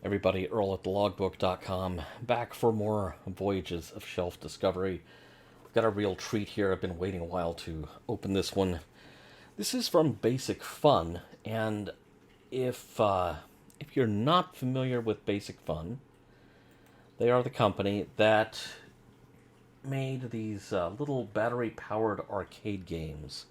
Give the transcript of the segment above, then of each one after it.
Everybody, Earl at thelogbook.com, back for more Voyages of Shelf Discovery. I've got a real treat here. I've been waiting a while to open this one. This is from Basic Fun, and if you're not familiar with Basic Fun, they are the company that made these little battery-powered arcade games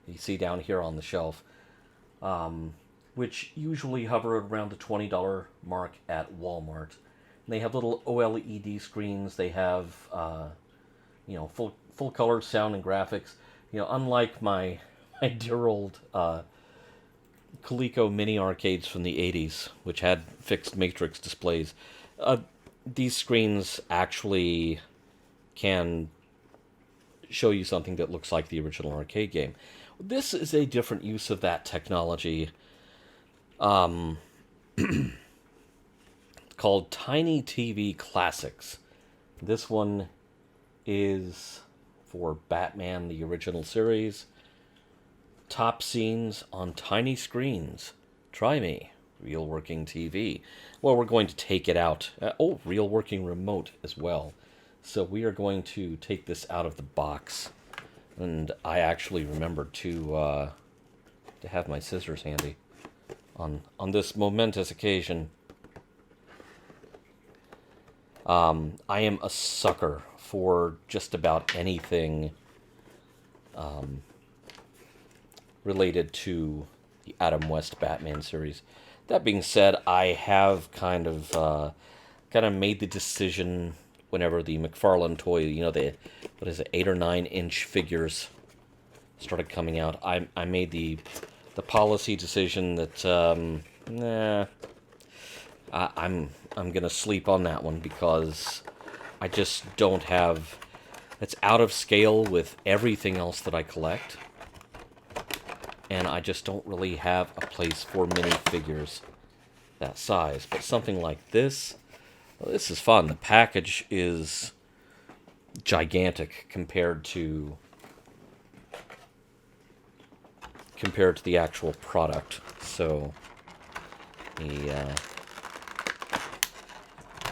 you see down here on the shelf. Which usually hover around the $20 mark at Walmart. And they have little OLED screens. They have, full color sound and graphics. Unlike my dear old Coleco mini arcades from the 80s, which had fixed matrix displays, these screens actually can show you something that looks like the original arcade game. This is a different use of that technology. Called Tiny TV Classics. This one is for Batman, the original series. Top scenes on tiny screens. Try me. Real working TV. Well, we're going to take it out. Real working remote as well. So we are going to take this out of the box. And I actually remembered to have my scissors handy on this momentous occasion. I am a sucker for just about anything related to the Adam West Batman series. That being said, I have kind of made the decision whenever the McFarlane toy, the 8 or 9 inch figures started coming out. I made the policy decision that I'm gonna sleep on that one because I just don't have. It's out of scale with everything else that I collect, and I just don't really have a place for minifigures that size. But something like this, well, this is fun. The package is gigantic compared to the actual product. So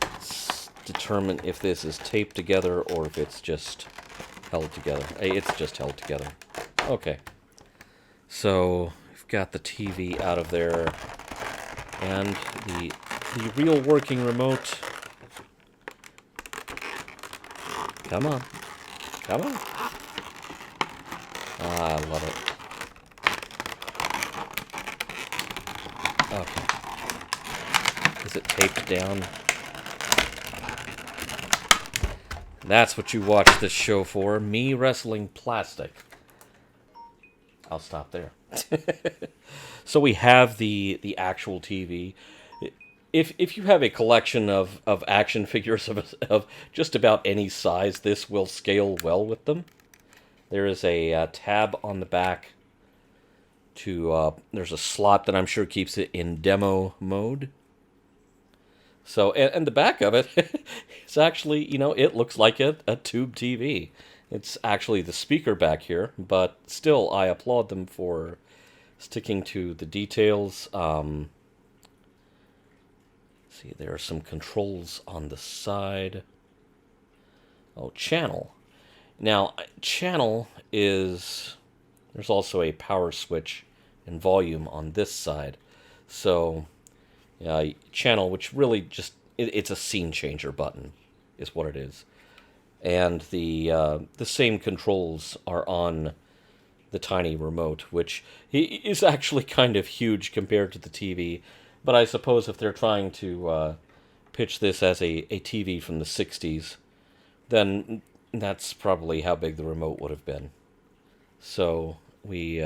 let's determine if this is taped together or if it's just held together. It's just held together. Okay. So we've got the TV out of there and the real working remote. Come on. Come on. I love it. Okay. Is it taped down? That's what you watch this show for. Me wrestling plastic. I'll stop there. So we have the actual TV. If you have a collection of action figures of just about any size, this will scale well with them. There is a tab on the back. There's a slot that I'm sure keeps it in demo mode. So, and the back of it is actually, it looks like a tube TV. It's actually the speaker back here, but still, I applaud them for sticking to the details. See, there are some controls on the side. Oh, channel. Now, channel is... There's also a power switch and volume on this side. So, channel, which really just... It's a scene changer button, is what it is. And the same controls are on the tiny remote, which is actually kind of huge compared to the TV. But I suppose if they're trying to pitch this as a TV from the 60s, then that's probably how big the remote would have been. So we...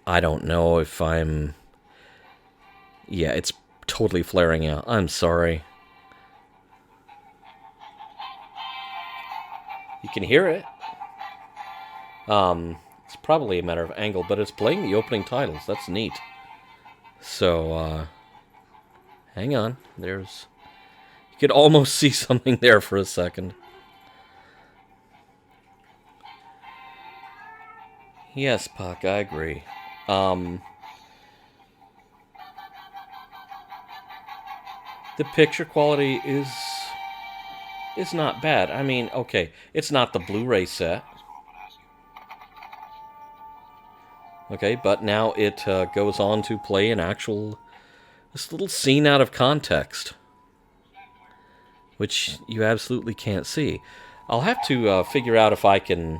I don't know if I'm... Yeah, it's totally flaring out. I'm sorry. You can hear it. It's probably a matter of angle, but it's playing the opening titles. That's neat. So, hang on. You could almost see something there for a second. Yes, Puck, I agree. Um, the picture quality is not bad. I mean, okay, it's not the Blu-ray set. Okay, but now it goes on to play an actual this little scene out of context, which you absolutely can't see. I'll have to figure out if I can.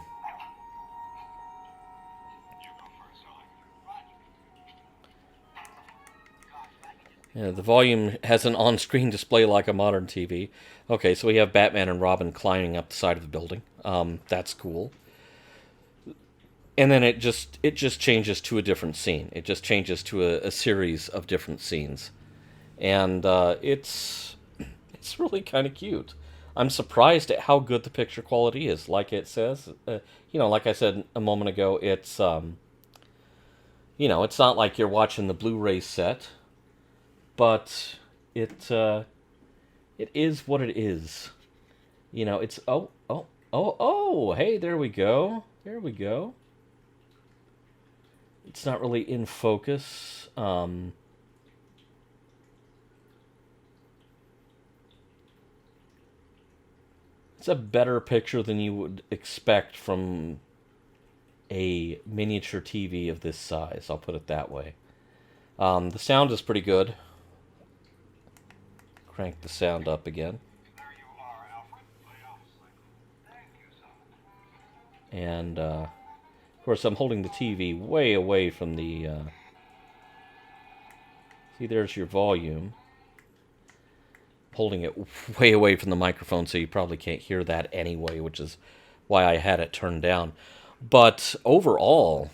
Yeah, the volume has an on-screen display like a modern TV. Okay, so we have Batman and Robin climbing up the side of the building. That's cool. And then it just changes to a different scene. It just changes to a series of different scenes, and it's really kind of cute. I'm surprised at how good the picture quality is. Like it says, like I said a moment ago, it's not like you're watching the Blu-ray set, but it is what it is. It's hey, there we go, there we go. It's not really in focus. It's a better picture than you would expect from a miniature TV of this size. I'll put it that way. The sound is pretty good. Crank the sound up again. And, of course, I'm holding the TV way away from the... See, there's your volume. Holding it way away from the microphone, so you probably can't hear that anyway, which is why I had it turned down. But overall,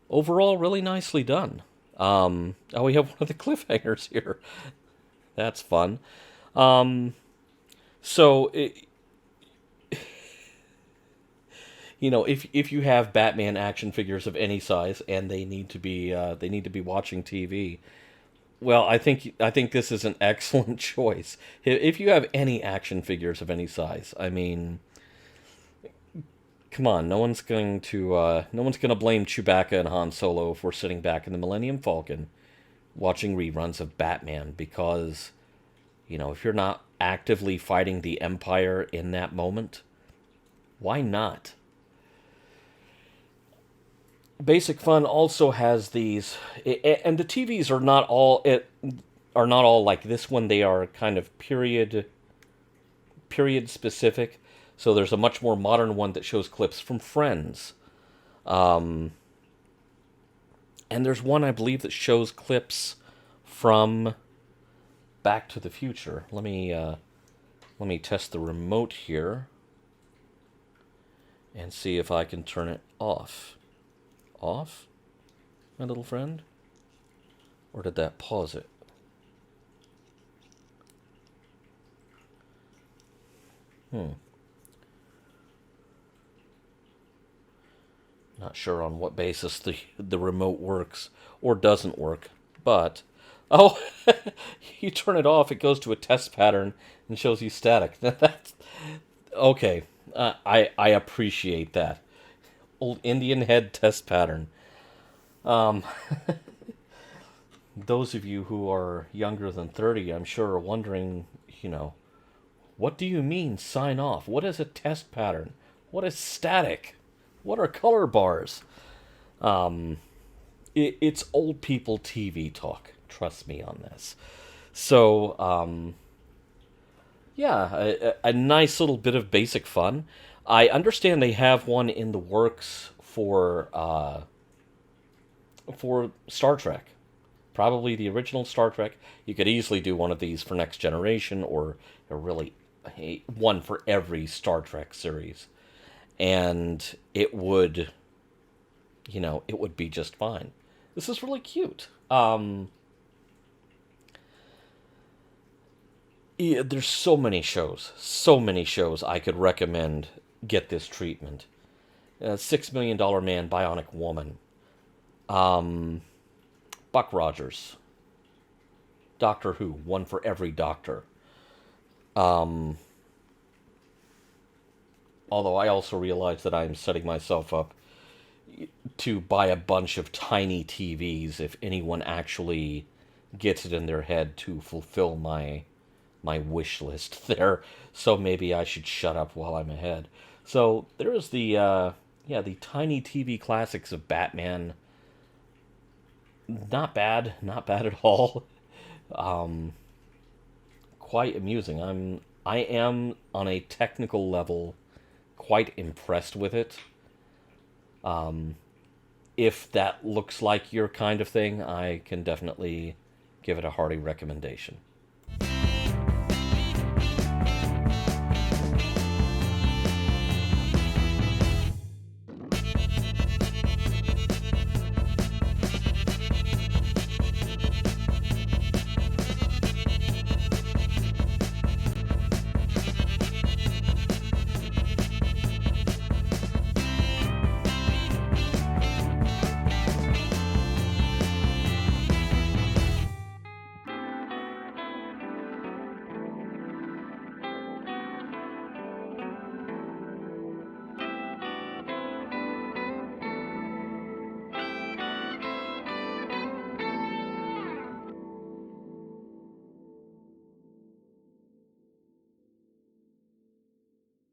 really nicely done. We have one of the cliffhangers here. That's fun. So, if you have Batman action figures of any size and they need to be watching TV, well, I think this is an excellent choice. If you have any action figures of any size, I mean, come on, no one's going to blame Chewbacca and Han Solo for sitting back in the Millennium Falcon watching reruns of Batman, because if you're not actively fighting the Empire in that moment, why not? Basic Fun also has these, and the TVs are not all like this one. They are kind of period specific. So there's a much more modern one that shows clips from Friends, and there's one I believe that shows clips from Back to the Future. Let me test the remote here and see if I can turn it off. Off, my little friend? Or did that pause it? Not sure on what basis the remote works or doesn't work, but oh, you turn it off, it goes to a test pattern and shows you static. That's okay. I appreciate that. Old Indian head test pattern. Those of you who are younger than 30, I'm sure, are wondering, what do you mean sign off? What is a test pattern? What is static? What are color bars? It's old people TV talk. Trust me on this. So, yeah, a nice little bit of Basic Fun. I understand they have one in the works for Star Trek. Probably the original Star Trek. You could easily do one of these for Next Generation, or really one for every Star Trek series. And it would be just fine. This is really cute. Yeah, there's so many shows I could recommend get this treatment. $6 Million Man, Bionic Woman, Buck Rogers, Doctor Who, one for every Doctor. Um, Although I also realize that I'm setting myself up to buy a bunch of tiny TVs if anyone actually gets it in their head to fulfill my wish list there. So maybe I should shut up while I'm ahead. So there's the tiny TV classics of Batman. Not bad, not bad at all. Um, Quite amusing. I am on a technical level quite impressed with it. Um, if that looks like your kind of thing, I can definitely give it a hearty recommendation.